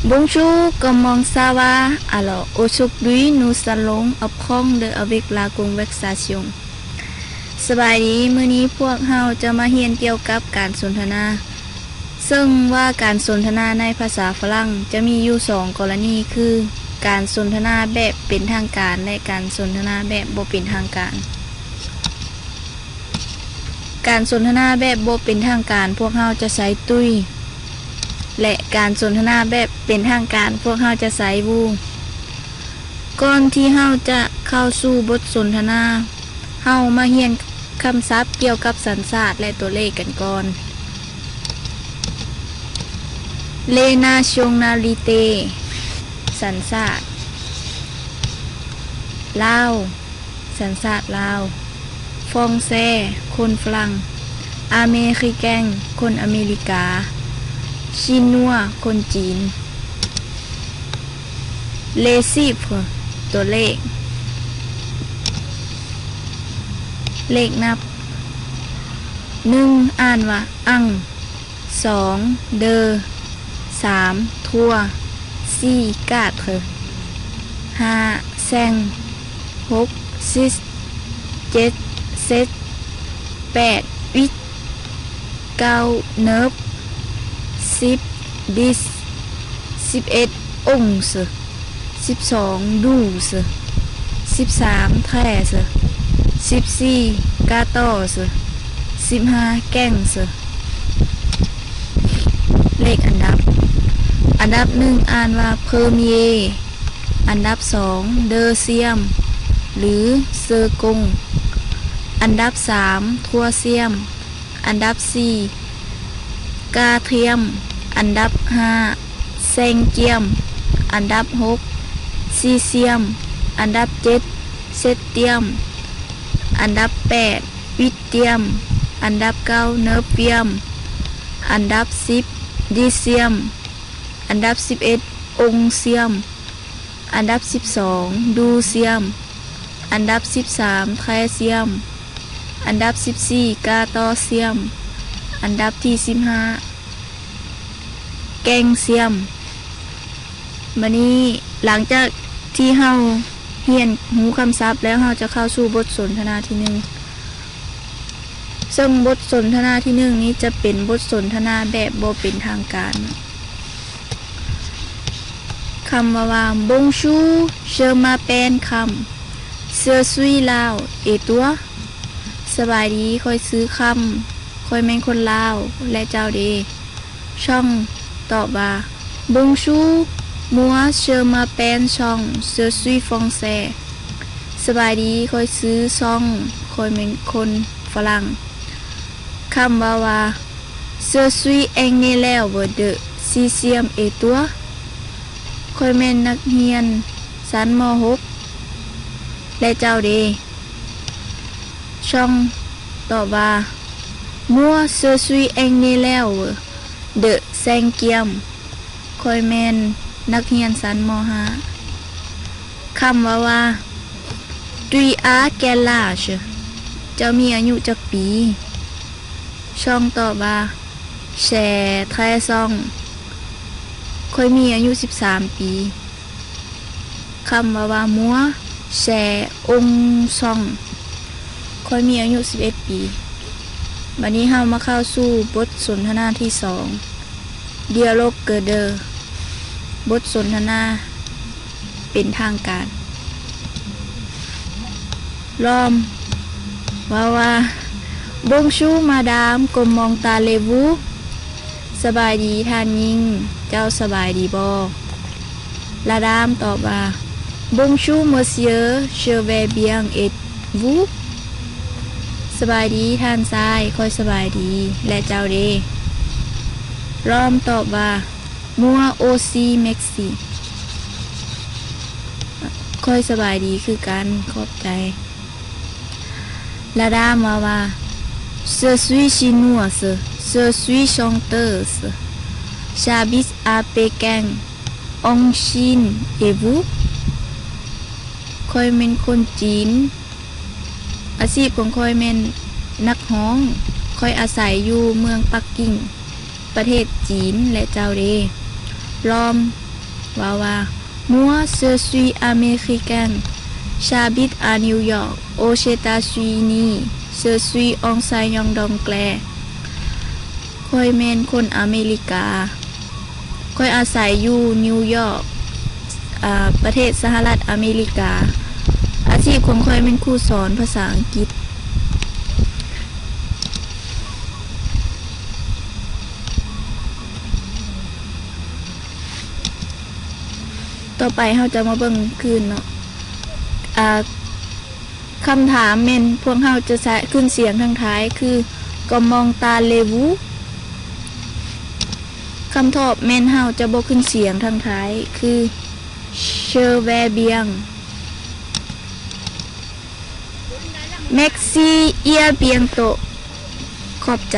Bonjour, comment ça va? Alors, aujourd'hui, nous allons apprendre avec la conversation. สบายดีมื้อนี้พวกเราจะมาเรียนเกี่ยวกับการสนทนา ซึ่งว่าการสนทนาในภาษาฝรั่งจะมีอยู่2กรณีคือการสนทนาแบบเป็นทางการและการสนทนาแบบบ่เป็นทางการ การสนทนาแบบบ่เป็นทางการพวกเราจะใช้ตุ้ยและการสนทนาแบบเป็นทางการพวกเราจะใช้วูก่อนที่เราจะเข้าสู่บทสนทนาเรามาเรียนคำศัพท์เกี่ยวกับสัญชาติและตัวเลขกันก่อน Les nationalités สัญชาติลาวสัญชาติลาวฟรองเซคนฝรั่งอเมริกันคนอเมริกาชินัวคนจีน Les chiffres ตัวเลขเลขนับ1อ่านว่าอัง2เดอ3ทั่ว4กาดเถอ5แซง6ซิส7เซต8วิท9เนิบ10ดิส11องศ12ดูส13แทรส14กาโตส15แก้งสเลขอันดับ1อ่านว่าเพอร์เมียอันดับ2เดอเซียมหรือเซอร์กงอันดับ3ทัวเซียมอันดับ4กาเทียมอันดับ5เซงเจียมอันดับ6ซีเซียมอันดับ7เซตเตียมอันดับ8วิตเตียมอันดับ9เนอร์เปียมอันดับ10ดิเซียมอันดับ11องเซียมอันดับ12ดูเซียมอันดับ13ไทเซียมอันดับ14กาโตเซียมอันดับที่15แกงเซียมบัดนี้หลังจากที่เฮาเรียนหูคำศัพท์แล้วเราจะเข้าสู่บทสนทนาที่1ซึ่งบทสนทนาที่1นี้จะเป็นบทสนทนาแบบบ่เป็นทางการคำว่า Bonjour je m'appelle คำ Je suis Lao et toi สบายดีค่อยซื้อคำค่อยแม่นคนลาวและเจ้าเดช่องตอบว่า Bonjour moi je m'appelle ช่อง Je suis français สบายดีค่อยซื้อช่องค่อยเป็นคนฝรั่งคำว่า Je suis un élève de 6e et toi ค่อยเป็นนักเรียนชั้นม.6 และเจ้าเดช่องตอบว่า Moi je suis un élève de 5e ค่อยเป็นนักเรียนชั้นม.5 คำว่า Tu as quel âge เจ้ามีอายุจักปีช่องตอบว่าแชแทรซ่องค่อยมีอายุ13ปีคำว่ามัวแชองซ่องค่อยมีอายุ11ปีบัดนี้เฮามาเข้าสู่บทสนทนาที่2 Dialogue de บทสนทนาเป็นทางการล้อมว่า Bonjour madame comment allez-vous สบายดีท่านหญิงเจ้าสบายดีบ่ละดามตอบว่า Bonjour monsieur je vais bien et vous สบายดีท่านชายค่อยสบายดีและเจ้าเดล้อมตอบว่า Moi aussi merci ค่อยสบายดีคือกันขอบใจละดามว่า Je suis chinoise je suis chanteuse j'habite à Pékin en Chine et vous ค่อยเป็นคนจีนอาชีพของค่อยเป็นนักร้องค่อยอาศัยอยู่เมืองปักกิ่งประเทศจีนและเจ้าเดล้อม ว่าmoi je suis américain j'habite à New York aux États-Unis je suis enseignant d'anglais ข้อยแม่นคนอเมริกาข้อยอาศัยอยู่นิวยอร์กประเทศสหรัฐอเมริกาอาชีพของข้อยเป็นครูสอนภาษาอังกฤษต่อไปเราจะมาเบิ่งคืนเนาะคำถามแม่นพวกเราจะใช้ขึ้นเสียงทางท้ายคือกอมองตาเลวูคำตอบแม่นเราจะบ่ขึ้นเสียงทางท้ายคือเชเวเบียงแม็กซี่เอียเบียงโตขอบใจ